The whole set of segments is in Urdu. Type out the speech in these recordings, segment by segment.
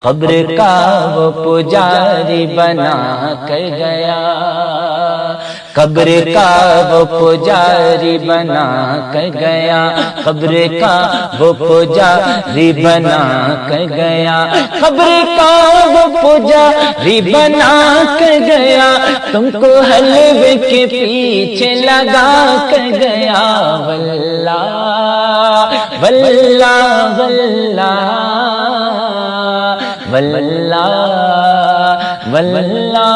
قبر کا وہ پجاری بنا کر گیا، قبر کا وہ پجاری بنا کر گیا، قبر کا وہ پجاری بنا کر گیا، قبر کا وہ پجاری بنا کر گیا، تم کو حلوے کے پیچھے لگا کر گیا، واللہ واللہ واللہ واللہ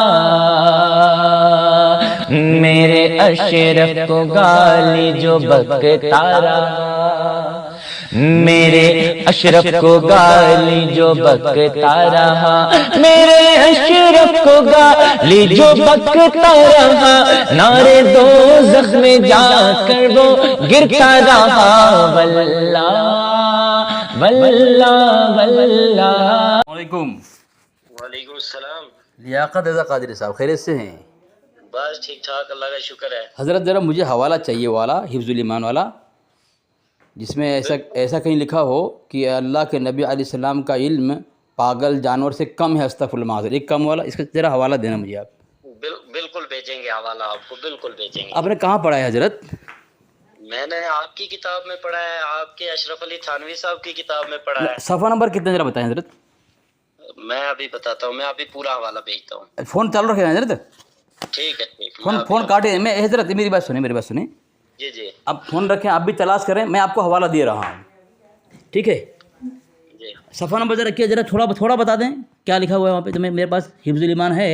میرے اشرف کو گالی جو بکتا رہا، میرے اشرف کو گالی جو بکتا رہا، میرے اشرف کو گالی جو بکتا رہا، نارے دوزخ میں جا کر وہ گرتا رہا، واللہ واللہ واللہ۔ علیکم۔ وعلیکم السلام۔ لیاقت رضا قادری صاحب خیریت سے ہیں؟ بس ٹھیک ٹھاک، اللہ کا شکر ہے۔ حضرت ذرا مجھے حوالہ چاہیے والا، حفظ الایمان والا، جس میں ایسا کہیں لکھا ہو کہ اللہ کے نبی علیہ السلام کا علم پاگل جانور سے کم ہے، استغفر اللہ معاذ، ایک کم والا، اس کا ذرا حوالہ دینا مجھے آپ۔ بالکل بھیجیں گے حوالہ، آپ کو بالکل بھیجیں گے۔ آپ نے کہاں پڑھا ہے حضرت؟ میں نے آپ کی کتاب میں پڑھا ہے، آپ کے اشرف علی تھانوی صاحب کی کتاب میں پڑھا ہے۔ صفحہ نمبر کتنے ذرا بتائیں حضرت؟ میں ابھی بتاتا ہوں، میں ابھی پورا حوالہ بھیجتا ہوں۔ فون چالو رکھے حضرت، ٹھیک ہے ٹھیک، فون کاٹے میں حضرت، میری بات سنیں۔ جی جی اب فون رکھیں، آپ بھی تلاش کریں، میں آپ کو حوالہ دے رہا ہوں، ٹھیک ہے؟ جی۔ صفحہ نمبر ذرا کیا، ذرا تھوڑا بتا دیں کیا لکھا ہوا ہے وہاں پہ، تو میرے پاس حفظ الایمان ہے،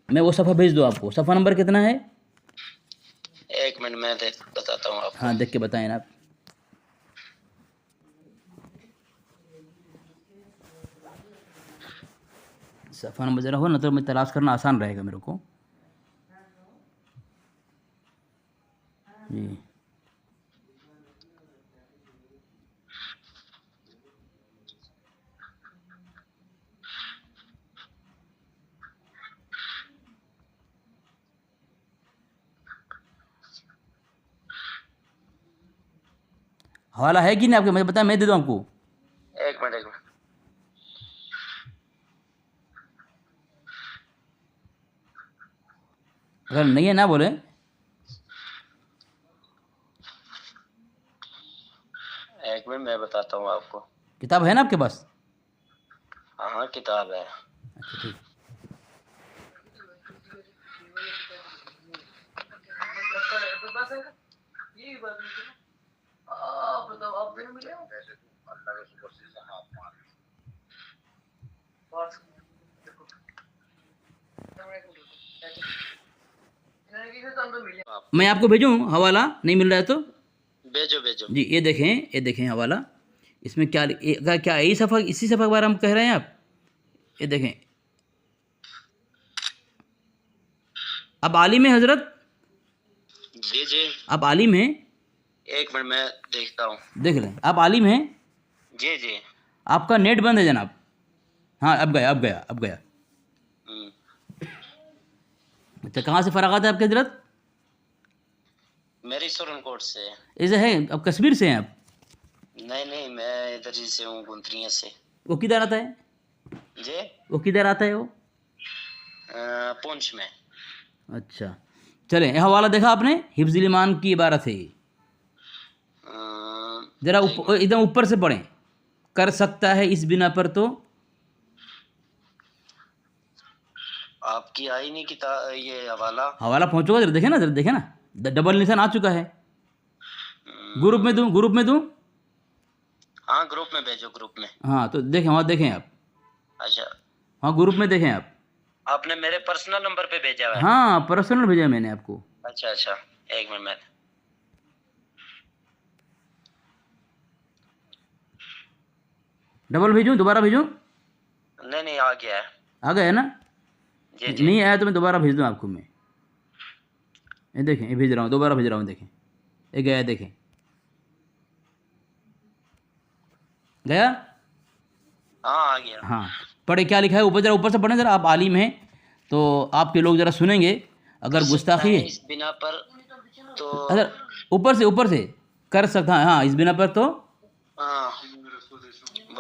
میں وہ صفحہ بھیج دوں آپ کو۔ صفحہ نمبر کتنا ہے؟ ایک منٹ میں بتاتا ہوں آپ کو۔ ہاں دیکھ کے بتائیں آپ۔ صفحہ نمبر ذرا ہو نا تو میں تلاش کرنا آسان رہے گا میرے کو۔ جی حوالہ ہے کہ نہیں آپ کے؟ مجھے بتائیں، میں دے دوں آپ کو۔ ایک منٹ اگر نہیں ہے نہ بولیں۔ میں بتاتا ہوں آپ کو۔ کتاب ہے نا آپ کے پاس؟ ہاں کتاب ہے۔ اچھا ٹھیک۔ میں آپ کو بھیجوں حوالہ، نہیں مل رہا ہے تو؟ بھیجو جی یہ دیکھیں حوالہ، اس میں کیا یہی صفحہ، اسی صفحہ کے بارے میں ہم کہہ رہے ہیں آپ؟ یہ دیکھیں، اب عالم ہے حضرت؟ جی جی۔ آپ عالم ہیں؟ ایک منٹ میں دیکھتا ہوں۔ دیکھ لیں، آپ عالم ہیں؟ جی جی۔ آپ کا نیٹ بند ہے جناب۔ ہاں اب گیا۔ اچھا کہاں سے فراغات ہے آپ کے حضرت؟ میری سورن کوٹ سے۔ ایسا ہے، اب کشمیر سے ہیں آپ؟ نہیں، میں ادھر ہی سے ہوں، گنتریاں سے۔ وہ کدھر آتا ہے؟ جی وہ کدھر آتا ہے وہ؟ پونچھ میں۔ اچھا چلیں، یہ حوالہ دیکھا آپ نے؟ حفظ الایمان کی عبارت ہے یہ، ذرا ایک دم اوپر سے پڑھیں۔ کر سکتا ہے اس بنا پر تو آپ کی آئی نہیں کتاب، یہ حوالہ پہنچو گا، ذرا دیکھیں نا، ڈبل نشان آ چکا ہے۔ گروپ میں دوں؟ ہاں گروپ میں بھیجو، گروپ میں۔ ہاں تو وہاں دیکھیں آپ، اچھا ہاں گروپ میں دیکھیں آپ۔ آپ نے میرے پرسنل نمبر پہ بھیجا ہوا ہے؟ ہاں پرسنل بھیجا میں نے آپ کو۔ اچھا، ایک منٹ میں۔ ڈبل بھیجوں، دوبارہ بھیجوں؟ نہیں آ گیا ہے۔ آ گیا ہے نا؟ جی نہیں آیا تو میں دوبارہ بھیج دوں آپ کو۔ میں یہ دیکھیں، یہ بھیج رہا ہوں، دوبارہ بھیج رہا ہوں، دیکھیں یہ گیا، دیکھیں گیا۔ ہاں آ گیا۔ ہاں پڑھے کیا لکھا ہے اوپر، ذرا اوپر سے پڑھیں ذرا۔ آپ عالم ہیں تو آپ کے لوگ ذرا سنیں گے، اگر گستاخی ہے اس بنا پر تو اوپر سے کر سکتا، ہاں اس بنا پر تو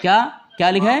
کیا لکھا ہے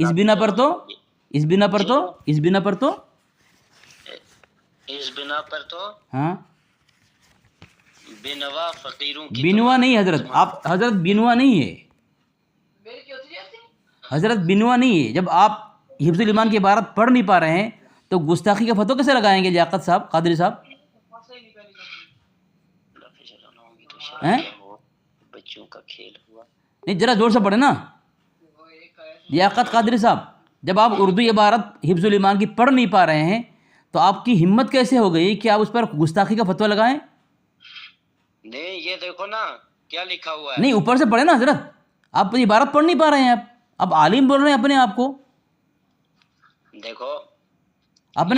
اس بنا پر تو اس بنا پر تو اس بنا پر تو اس بنا پر تو ہاں بنوا فقیروں کی بنوا نہیں حضرت، آپ حضرت بنوا نہیں ہے، حضرت بنوا نہیں ہے. جب آپ حفظ الایمان کی عبارت پڑھ نہیں پا رہے ہیں تو گستاخی کا فتویٰ کیسے لگائیں گے لیاقت صاحب، قادری صاحب؟ ہیں؟ بچوں کا کھیل ہوا. نہیں ذرا زور سے پڑھے نا لیاقت قادری صاحب. جب آپ اردو عبارت حفظ الایمان کی پڑھ نہیں پا رہے ہیں تو آپ کی ہمت کیسے ہو گئی کہ آپ اس پر گستاخی کا فتویٰ لگائیں؟ نہیں یہ دیکھو نا کیا لکھا ہوا ہے. نہیں اوپر سے پڑھے نا حضرت، آپ عبارت پڑھ نہیں پا رہے ہیں، آپ عالم بول رہے ہیں اپنے آپ کو. دیکھو آپ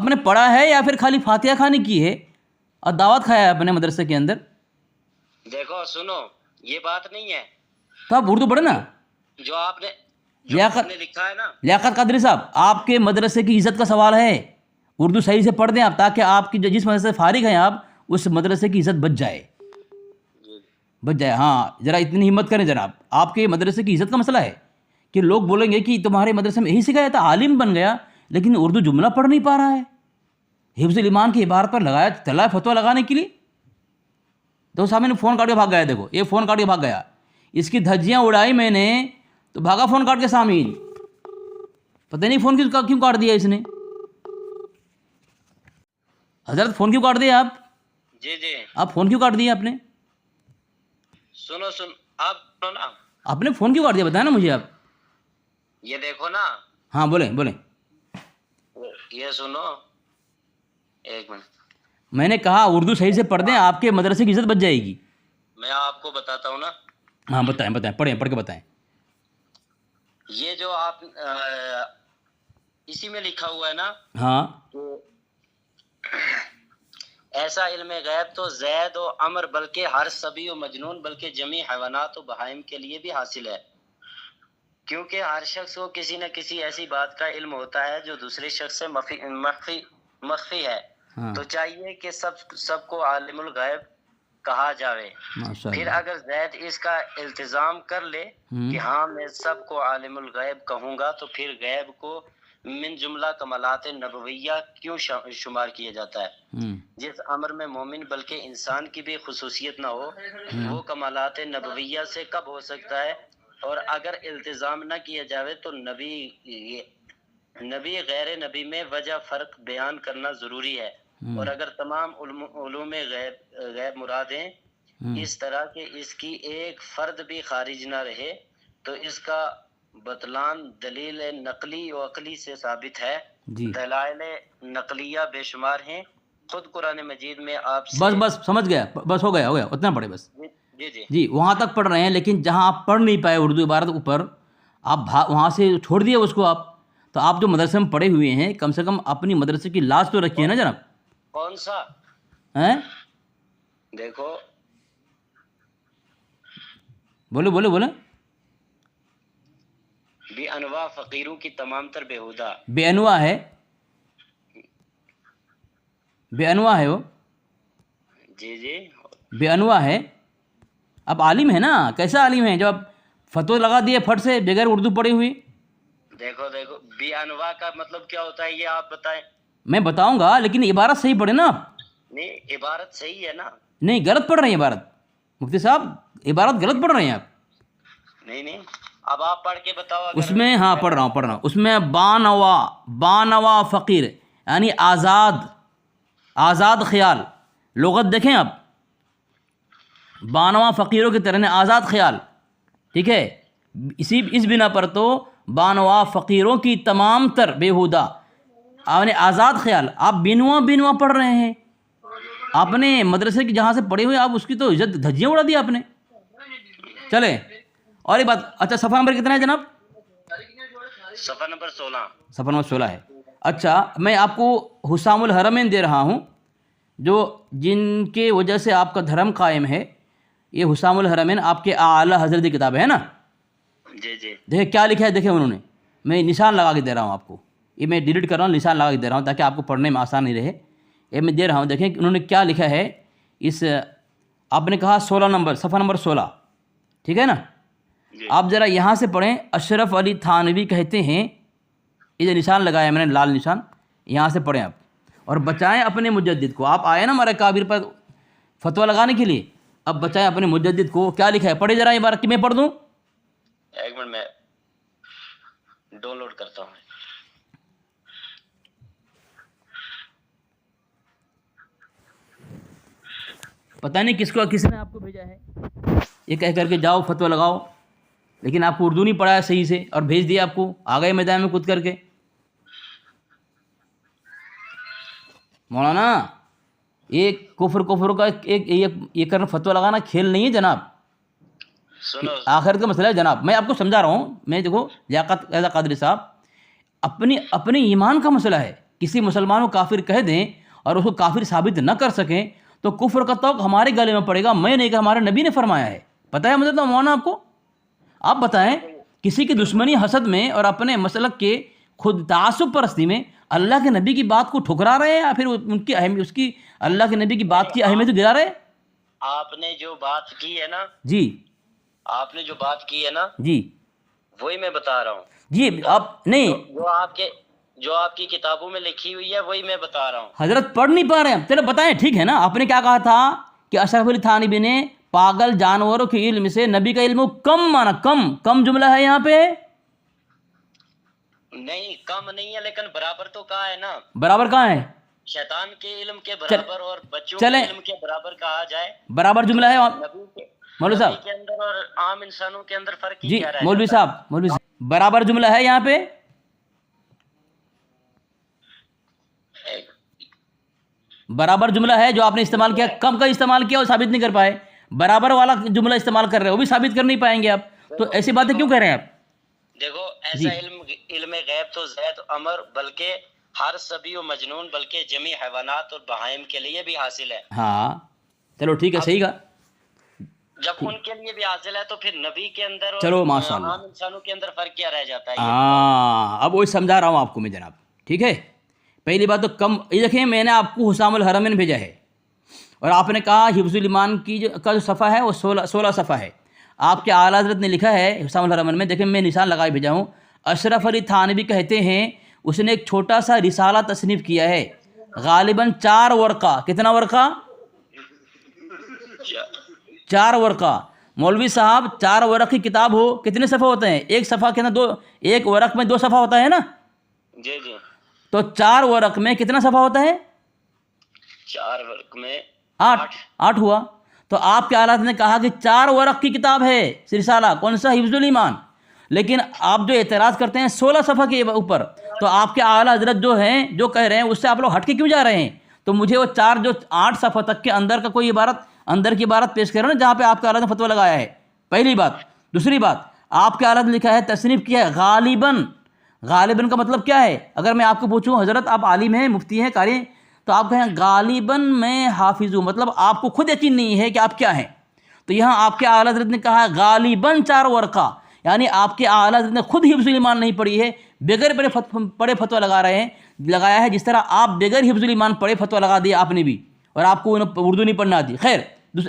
نے پڑھا ہے یا پھر خالی فاتحہ خانی کی ہے اور دعوت کھایا ہے اپنے مدرسے کے اندر؟ دیکھو سنو یہ بات نہیں ہے تو آپ اردو پڑھے نا. جو آپ نے لکھا ہے نا. لیاقت قادری صاحب، آپ کے مدرسے کی عزت کا سوال ہے، اردو صحیح سے پڑھ دیں آپ تاکہ آپ کی جس مدرسے سے فارغ ہیں آپ اس مدرسے کی عزت بچ جائے. ہاں ذرا اتنی ہمت کریں جناب. آپ کے مدرسے کی عزت کا مسئلہ ہے کہ لوگ بولیں گے کہ تمہارے مدرسے میں یہی سکھایا تھا، عالم بن گیا لیکن اردو جملہ پڑھ نہیں پا رہا ہے، حفظ الایمان کی عبارت پر لگایا چلا ہے فتویٰ لگانے کے لیے. تو صاحب نے فون کاٹ کے بھاگ گیا، دیکھو یہ فون کاٹ کے بھاگ گیا، اس کی دھجیاں اڑائی میں نے تو بھاگا فون کاٹ کے. سامعین پتہ نہیں فون کیوں کاٹ دیا اس نے. حضرت فون کیوں کاٹ دیا آپ؟ جی جی آپ فون کیوں کاٹ دیا آپ نے؟ سنو آپ سنو نا. آپ نے فون کیوں کاٹ دیا بتائیں نا مجھے آپ. یہ دیکھو نا. ہاں بولیں. یہ سنو ایک منٹ. میں نے کہا اردو صحیح سے پڑھ دیں، آپ کے مدرسے کی عزت بچ جائے گی. میں آپ کو بتاتا ہوں نا. ہاں بتائیں پڑھ کے بتائیں. یہ جو آپ اسی میں لکھا ہوا ہے نا. ہاں ایسا علم غیب تو زید و عمر بلکہ ہر صبی و مجنون بلکہ جمیع حیوانات و بہائم کے لیے بھی حاصل ہے، کیونکہ ہر شخص کو کسی نہ کسی ایسی بات کا علم ہوتا ہے جو دوسرے شخص سے مخفی ہے. تو چاہیے کہ سب کو عالم الغیب کہا جاوے. پھر اگر زید اس کا التزام کر لے کہ ہاں میں سب کو عالم الغیب کہوں گا تو پھر غیب کو من جملہ کمالات نبویہ کیوں شمار کیا جاتا ہے؟ جس امر میں مومن بلکہ انسان کی بھی خصوصیت نہ ہو وہ کمالات نبویہ سے کب ہو سکتا ہے؟ اور اگر التزام نہ کیا جاوے تو نبی غیر نبی میں وجہ فرق بیان کرنا ضروری ہے. اور اگر تمام علوم غیب مرادیں اس طرح کہ اس کی ایک فرد بھی خارج نہ رہے تو اس کا بطلان دلیل نقلی و عقلی سے ثابت ہے. دلائل نقلیہ بے شمار ہیں. خود قرآن مجید میں آپ سے بس سمجھ گیا، بس ہو گیا اتنا پڑھے بس. جی وہاں تک پڑھ رہے ہیں لیکن جہاں آپ پڑھ نہیں پائے اردو عبارت اوپر آپ وہاں سے چھوڑ دیے اس کو آپ. تو آپ جو مدرسے میں پڑھے ہوئے ہیں کم سے کم اپنی مدرسے کی لاج تو رکھیے نا جناب. کون سا ہیں؟ دیکھو بولے بے انواع فقیروں کی تمام تر بےہودہ. بے انواع ہے وہ. جی بے انواع ہے. اب عالم ہے نا، کیسا عالم ہے جب آپ فتویٰ لگا دیے پھٹ سے بغیر اردو پڑھی ہوئی. دیکھو بے انواع کا مطلب کیا ہوتا ہے یہ آپ بتائیں. میں بتاؤں گا لیکن عبارت صحیح پڑھے نا آپ. نہیں عبارت صحیح ہے نا. نہیں غلط پڑھ رہے ہیں عبارت. مفتی صاحب عبارت غلط پڑھ رہے ہیں آپ. نہیں اب آپ پڑھ کے بتاؤ. اس میں ہاں پڑھ رہا ہوں اس میں بانوا فقیر یعنی آزاد خیال. لغت دیکھیں آپ، بانوا فقیروں کی طرح آزاد خیال. ٹھیک ہے، اس بنا پر تو بانوا فقیروں کی تمام تر بےہودہ یعنی آزاد خیال. آپ بینوا پڑھ رہے ہیں. آپ نے مدرسے کی جہاں سے پڑھے ہوئے آپ اس کی تو عزت دھجیاں اڑا دی آپ نے. چلیں اور ایک بات. اچھا صفحہ نمبر کتنا ہے جناب؟ صفحہ نمبر 16. صفحہ نمبر 16 ہے. اچھا میں آپ کو حسام الحرمین دے رہا ہوں جو جن کے وجہ سے آپ کا دھرم قائم ہے. یہ حسام الحرمین آپ کے اعلیٰ حضرت کی کتاب ہے نا. جی دیکھیں کیا لکھا ہے. دیکھیں انہوں نے، میں نشان لگا کے دے رہا ہوں آپ کو. یہ میں ڈیلیٹ کر رہا ہوں، نشان لگا کے دے رہا ہوں تاکہ آپ کو پڑھنے میں آسان نہیں رہے. یہ میں دے رہا ہوں. دیکھیں انہوں نے کیا لکھا ہے اس آپ نے کہا 16 نمبر، صفحہ نمبر 16، ٹھیک ہے نا؟ جی آپ ذرا یہاں سے پڑھیں. اشرف علی تھانوی کہتے ہیں، یہ جو نشان لگایا میں نے لال نشان، یہاں سے پڑھیں آپ اور بچائیں اپنے مجدد کو. آپ آئے نا ہمارے کابر پر فتویٰ لگانے کے لیے، اب بچائیں اپنے مجدد کو. کیا لکھا ہے پڑھے ذرا یہ بار کہ میں پڑھ دوں؟ ایک منٹ میں ڈاؤن لوڈ کرتا ہوں. پتہ نہیں کس نے آپ کو بھیجا ہے یہ کہہ کر کے جاؤ فتویٰ لگاؤ، لیکن آپ کو اردو نہیں پڑھا ہے صحیح سے اور بھیج دیا آپ کو، آ گئے میدان میں کود کر کے. مولانا یہ کفر کا ایک یہ کرنا فتویٰ لگانا کھیل نہیں ہے جناب، سنو آخر کا مسئلہ ہے جناب. میں آپ کو سمجھا رہا ہوں. میں دیکھو لیاقت رضا قادری صاحب، اپنے ایمان کا مسئلہ ہے. کسی مسلمان کو کافر کہہ دیں اور اس کو کافر ثابت نہ کر سکیں تو کفر کا توق ہمارے گلے میں پڑے گا. میں نہیں کہ ہمارے نبی نے فرمایا ہے. پتہ ہے مطلب مولانا آپ کو؟ آپ بتائیں کسی کی دشمنی حسد میں اور اپنے مسلک کے خود تعصب پرستی میں اللہ کے نبی کی بات کو ٹھکرا رہے ہیں یا پھر ان کی اہمیت، اس کی اللہ کے نبی کی بات کی اہمیت گرا رہے ہیں؟ آپ نے جو بات کی ہے نا، جی آپ نے جو بات کی ہے نا، جی وہی میں بتا رہا ہوں. جی. آپ نہیں جو آپ کی کتابوں میں لکھی ہوئی ہے وہی میں بتا رہا ہوں. حضرت پڑھ نہیں پا رہے ہیں. چلو بتائیں ٹھیک ہے نا. آپ نے کیا کہا تھا کہ اشرف علی تھانوی نے پاگل جانوروں کے علم سے نبی کا علم کم مانا. کم جملہ ہے یہاں پہ. نہیں کم نہیں ہے، لیکن برابر تو کہا ہے نا. برابر کہاں ہے؟ شیطان کے علم کے برابر اور بچوں کے چلیں علم کے برابر کہا جائے. برابر جملہ ہے. مولوی صاحب نبی کے اندر اور عام انسانوں کے اندر فرق جی، کیا رہا ہے؟ مولوی صاحب برابر جملہ ہے یہاں پہ. برابر جملہ ہے جو آپ نے استعمال کیا. کم کا استعمال کیا اور ثابت نہیں کر پائے. برابر والا جملہ استعمال کر رہے ہیں، وہ بھی ثابت کر نہیں پائیں گے آپ. تو ایسی باتیں کیوں کہہ رہے ہیں آپ؟ دیکھو ایسا علم غیب تو زید و عمر بلکہ ہر سبی و مجنون بلکہ جمی حیوانات اور بہائم کے لیے بھی حاصل ہے. ہاں چلو ٹھیک ہے، صحیح کہا. جب ان کے لیے بھی حاصل ہے تو پھر نبی کے اندر اور چلو ماشاء اللہ. عام انسانوں کے اندر فرق کیا رہ جاتا ہے؟ ہاں اب وہی سمجھا رہا ہوں آپ کو میں جناب. ٹھیک ہے، پہلی بات تو کم. یہ دیکھیں میں نے آپ کو حسام الحرمین بھیجا ہے اور آپ نے کہا حفظ الایمان کا جو صفحہ ہے وہ 16 صفحہ ہے. آپ کے اعلیٰ حضرت نے لکھا ہے حسام الحرمین میں، دیکھیں میں نشان لگائے بھیجا ہوں. اشرف علی تھانوی کہتے ہیں اس نے ایک چھوٹا سا رسالہ تصنیف کیا ہے، غالباً 4 ورقہ. کتنا ورقہ؟ 4 ورقہ. مولوی صاحب 4 ورق کی کتاب ہو کتنے صفحہ ہوتے ہیں؟ ایک صفحہ کے اندر ایک ورق میں 2 صفحہ ہوتا ہے نا. جی جی. تو 4 ورق میں کتنا صفحہ ہوتا ہے؟ 4 ورق میں 8 ہوا. تو آپ کے اعلیٰ نے کہا کہ 4 ورق کی کتاب ہے رسالہ. کون سا؟ حفظ الایمان. لیکن آپ جو اعتراض کرتے ہیں 16 صفحہ کے اوپر، تو آپ کے اعلیٰ حضرت جو ہیں جو کہہ رہے ہیں اس سے آپ لوگ ہٹ کے کیوں جا رہے ہیں؟ تو مجھے وہ 8 صفحہ تک کے اندر کا کوئی عبارت، اندر کی عبارت پیش کرو نا جہاں پہ آپ کے اعلیٰ نے فتویٰ لگایا ہے. پہلی بات. دوسری بات، آپ کے اعلیٰ نے لکھا ہے تصنیف کیا ہے غالباً. غالباً کا مطلب کیا ہے؟ اگر میں آپ کو پوچھوں حضرت آپ عالم ہیں، مفتی ہیں، قاری ہیں، تو آپ کہیں غالباً میں حافظ ہوں، مطلب آپ کو خود یقین نہیں ہے کہ آپ کیا ہیں. تو یہاں آپ کے اعلیٰ حضرت نے کہا غالباً 4 ورقہ، یعنی آپ کے اعلیٰ حضرت نے خود حفظ الایمان نہیں پڑھی ہے، بغیر پڑھے فتویٰ لگایا ہے، جس طرح آپ بغیر حفظ الایمان پڑھے فتویٰ لگا دیا آپ نے بھی، اور آپ کو اردو نہیں پڑھنا آتی. خیر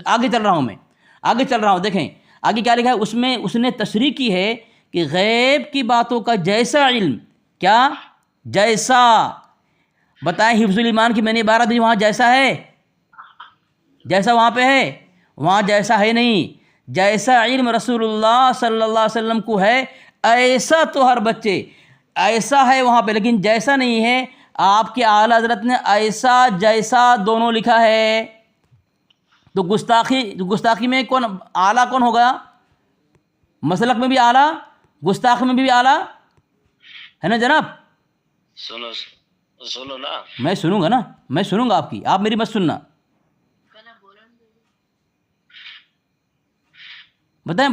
آگے چل رہا ہوں میں، آگے چل رہا ہوں. دیکھیں آگے کیا لکھا ہے اس میں. اس نے تشریح کی ہے کہ غیب کی باتوں کا جیسا علم، کیا جیسا؟ بتائیں حفظ الایمان کی میں نے عبارت دی، وہاں جیسا ہے؟ جیسا وہاں پہ ہے؟ وہاں جیسا ہے نہیں. جیسا علم رسول اللہ صلی اللہ علیہ وسلم کو ہے ایسا تو ہر بچے ایسا ہے وہاں پہ، لیکن جیسا نہیں ہے. آپ کے اعلیٰ حضرت نے ایسا جیسا دونوں لکھا ہے. تو گستاخی میں کون اعلیٰ کون ہوگا؟ مسلک میں بھی اعلیٰ، گستاخی میں بھی اعلیٰ ہے نا جناب. سنو نا. میں سنوں گا نا، میں سنوں گا آپ کی، آپ میری مت سننا. بتائیں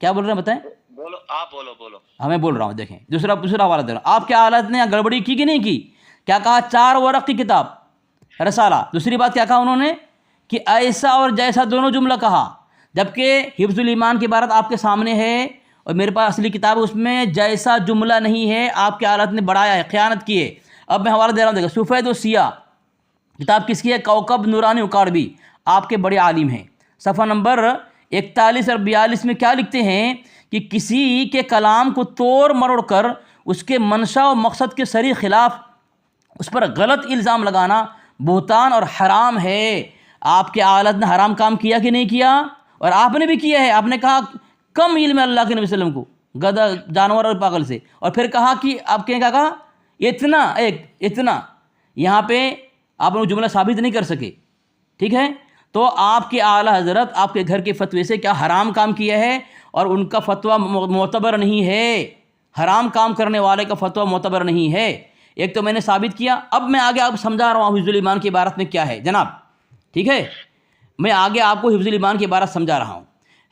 کیا بول رہے ہیں؟ بتائیں. بولو آپ، بولو. ہاں میں بول رہا ہوں. دیکھیں دوسرا حوالہ دے رہا ہوں. آپ کے اعلیٰ نے گڑبڑی کی کہ نہیں کی؟ کیا کہا؟ 4 ورق کی کتاب رسالہ. دوسری بات کیا کہا انہوں نے کہ ایسا اور جیسا دونوں جملہ کہا، جبکہ حفظ الایمان کی عبارت آپ کے سامنے ہے اور میرے پاس اصلی کتاب ہے، اس میں جیسا جملہ نہیں ہے. آپ کے اعلیٰ نے بڑھایا ہے، خیانت کی ہے. اب میں حوالہ دے رہا ہوں. دیکھیں سفید و سیاہ کتاب کس کی ہے؟ کوکب نورانی اکاڑوی، آپ کے بڑے عالم ہیں. صفحہ نمبر 41 اور 42 میں کیا لکھتے ہیں کہ کسی کے کلام کو توڑ مروڑ کر اس کے منشا و مقصد کے صریح خلاف اس پر غلط الزام لگانا بہتان اور حرام ہے۔ آپ کے اعلیٰ نے حرام کام کیا کہ نہیں کیا؟ اور آپ نے بھی کیا ہے۔ آپ نے کہا کم علم ہے اللہ کے نبی صلی اللہ علیہ وسلم کو گدھا جانور اور پاگل سے، اور پھر کہا کہ آپ کے کیا کہا؟ اتنا یہاں پہ آپ نے جملہ ثابت نہیں کر سکے، ٹھیک ہے؟ تو آپ کے اعلیٰ حضرت آپ کے گھر کے فتوے سے کیا حرام کام کیا ہے، اور ان کا فتویٰ معتبر نہیں ہے، حرام کام کرنے والے کا فتویٰ معتبر نہیں ہے۔ ایک تو میں نے ثابت کیا، اب میں آگے آپ کو سمجھا رہا ہوں حفظ الایمان کی عبارت میں کیا ہے جناب، ٹھیک ہے؟ میں آگے آپ کو حفظ الایمان کی عبارت سمجھا رہا ہوں۔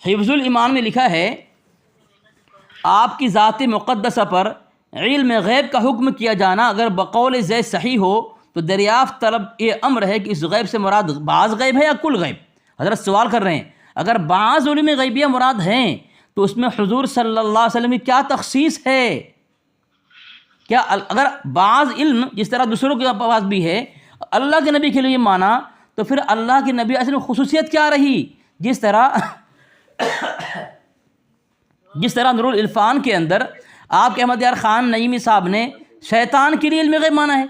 حفظ الایمان میں لکھا ہے آپ کی ذات مقدسہ پر علم غیب کا حکم کیا جانا اگر بقول زید صحیح ہو تو دریافت طلب یہ امر ہے کہ اس غیب سے مراد بعض غیب ہے یا کل غیب؟ حضرت سوال کر رہے ہیں اگر بعض علوم غیبیہ مراد ہیں تو اس میں حضور صلی اللہ علیہ وسلم کی کیا تخصیص ہے؟ کیا اگر بعض علم جس طرح دوسروں کے پاس بھی ہے اللہ کے نبی کے لیے مانا تو پھر اللہ کے نبی اصل خصوصیت کیا رہی؟ جس طرح نور العرفان کے اندر آپ کے احمد یار خان نعیمی صاحب نے شیطان کے لیے علم غیب مانا ہے،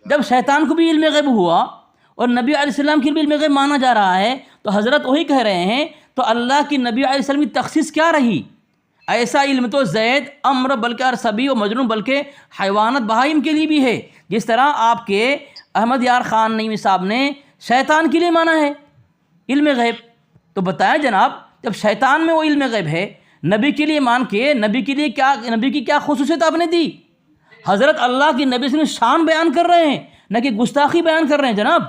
جب شیطان کو بھی علم غیب ہوا اور نبی علیہ السلام کے لیے علم غیب مانا جا رہا ہے تو حضرت وہی کہہ رہے ہیں تو اللہ کی نبی علیہ السلام کی تخصیص کیا رہی؟ ایسا علم تو زید امر بلکہ اور سبی و مجنون بلکہ حیوانات بہائم کے لیے بھی ہے، جس طرح آپ کے احمد یار خان نعیمی صاحب نے شیطان کے لیے مانا ہے علم غیب۔ تو بتایا جناب جب شیطان میں وہ علم غیب ہے نبی کے لیے مان کے نبی کی کیا خصوصیت آپ نے دی؟ حضرت اللہ کی نبی سے شان بیان کر رہے ہیں نہ کہ گستاخی بیان کر رہے ہیں جناب۔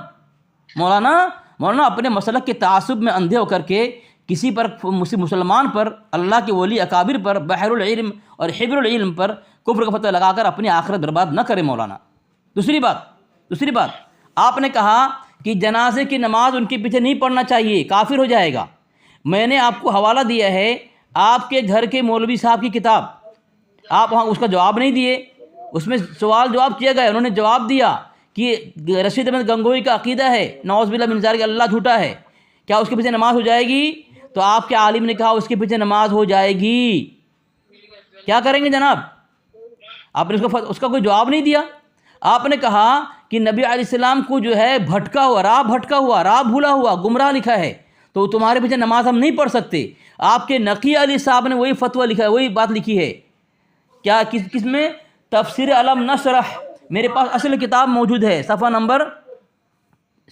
مولانا اپنے مسلک کے تعصب میں اندھے ہو کر کے کسی پر مسلمان پر اللہ کے ولی اکابر پر بحر العلم اور حبر العلم پر کفر کا فتویٰ لگا کر اپنی آخرت برباد نہ کرے مولانا۔ دوسری بات آپ نے کہا کہ جنازے کی نماز ان کے پیچھے نہیں پڑھنا چاہیے، کافر ہو جائے گا۔ میں نے آپ کو حوالہ دیا ہے آپ کے گھر کے مولوی صاحب کی کتاب، آپ وہاں اس کا جواب نہیں دیے، اس میں سوال جواب کیا گیا، انہوں نے جواب دیا کہ رشید احمد گنگوئی کا عقیدہ ہے نعوذ باللہ من ذالک اللہ جھوٹا ہے، کیا اس کے پیچھے نماز ہو جائے گی؟ تو آپ کے عالم نے کہا اس کے پیچھے نماز ہو جائے گی۔ کیا کریں گے جناب؟ آپ نے اس کا کوئی جواب نہیں دیا۔ آپ نے کہا کہ نبی علیہ السلام کو جو ہے بھٹکا ہوا راہ بھولا ہوا گمراہ لکھا ہے تو تمہارے پیچھے نماز ہم نہیں پڑھ سکتے۔ آپ کے نقی علی صاحب نے وہی فتویٰ لکھا ہے، وہی بات لکھی ہے، کیا کس میں؟ تفسیر علم نشرح، میرے پاس اصل کتاب موجود ہے، صفحہ نمبر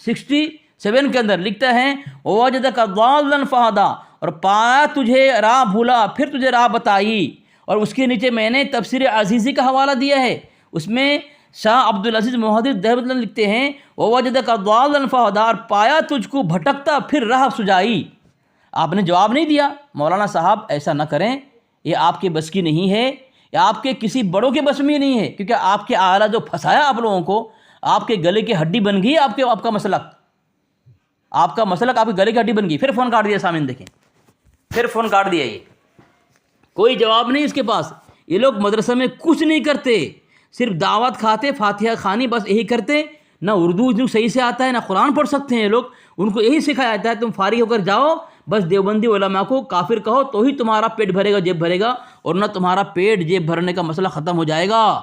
67 کے اندر لکھتا ہے وَوَجَدَكَ ضَالًّا فَهَدَىٰ، اور پایا تجھے راہ بھولا پھر تجھے راہ بتائی۔ اور اس کے نیچے میں نے تفسیر عزیزی کا حوالہ دیا ہے، اس میں شاہ عبدالعزیز محدث دہلوی اللہ لکھتے ہیں وَوَجَدَكَ ضَالًّا فَهَدَىٰ، اور پایا تجھ کو بھٹکتا پھر راہ سجائی۔ آپ نے جواب نہیں دیا۔ مولانا صاحب ایسا نہ کریں، یہ آپ کے بس کی نہیں ہے، یا آپ کے کسی بڑوں کے بس میں نہیں ہے، کیونکہ آپ کے اعلیٰ جو پھنسایا آپ لوگوں کو، آپ کے گلے کی ہڈی بن گئی آپ کا مسلک آپ کے گلے کی ہڈی بن گئی۔ پھر فون کاٹ دیا، سامنے دیکھیں، پھر فون کاٹ دیا، یہ کوئی جواب نہیں اس کے پاس۔ یہ لوگ مدرسہ میں کچھ نہیں کرتے، صرف دعوت کھاتے، فاتحہ خوانی، بس یہی کرتے، نہ اردو صحیح سے آتا ہے نہ قرآن پڑھ سکتے ہیں یہ لوگ۔ ان کو یہی سکھایا جاتا ہے تم فارغ ہو کر جاؤ، بس دیوبندی علماء کو کافر کہو تو ہی تمہارا پیٹ بھرے گا، جیب بھرے گا، اور نہ تمہارا پیٹ جیب بھرنے کا مسئلہ ختم ہو جائے گا۔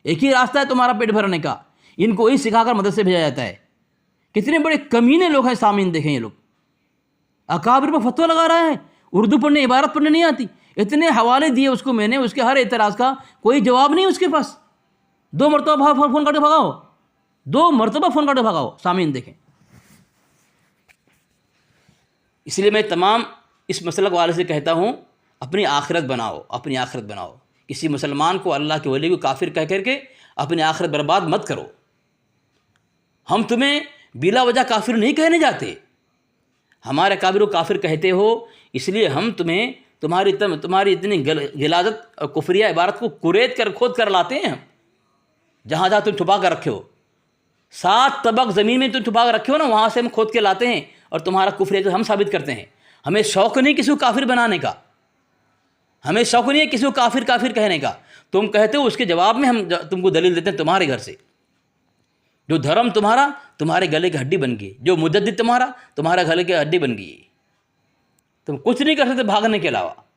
ایک ہی راستہ ہے تمہارا پیٹ بھرنے کا، ان کو یہی سکھا کر مدرسے بھیجا جاتا ہے۔ کتنے بڑے کمینے لوگ ہیں سامعین، دیکھیں یہ لوگ اکابر پر فتویٰ لگا رہا ہے، اردو پڑھنے عبارت پڑھنے نہیں آتی، اتنے حوالے دیے اس کو میں نے، اس کے ہر اعتراض کا کوئی جواب نہیں اس کے پاس۔ 2 مرتبہ فون کاٹے بھگاؤ، 2 مرتبہ فون کاٹے بھگاؤ، سامعین دیکھیں۔ اس لیے میں تمام اس مسلک والے سے کہتا ہوں اپنی آخرت بناؤ، کسی مسلمان کو اللہ کے ولی کو کافر کہہ کر کے اپنی آخرت برباد مت کرو۔ ہم تمہیں بلا وجہ کافر نہیں کہنے جاتے، ہمارے اکابر کو کافر کہتے ہو اس لیے ہم تمہاری اتنی غلاظت اور کفریہ عبارت کو کھود کر لاتے ہیں، جہاں تم چھپا کر رکھے ہو، 7 طبق زمین میں تم چھپا کر رکھے ہو نا، وہاں سے ہم کھود کے لاتے ہیں اور تمہارا کفر ہم ثابت کرتے ہیں۔ ہمیں شوق نہیں کسی کو کافر بنانے کا، ہمیں شوق نہیں ہے کسی کو کافر کہنے کا۔ تم کہتے ہو اس کے جواب میں ہم تم کو دلیل دیتے ہیں تمہارے گھر سے، جو دھرم تمہارے گلے کی ہڈی بن گئی، جو مجدد تمہارے گلے کی ہڈی بن گئی۔ تم کچھ نہیں کر سکتے بھاگنے کے علاوہ.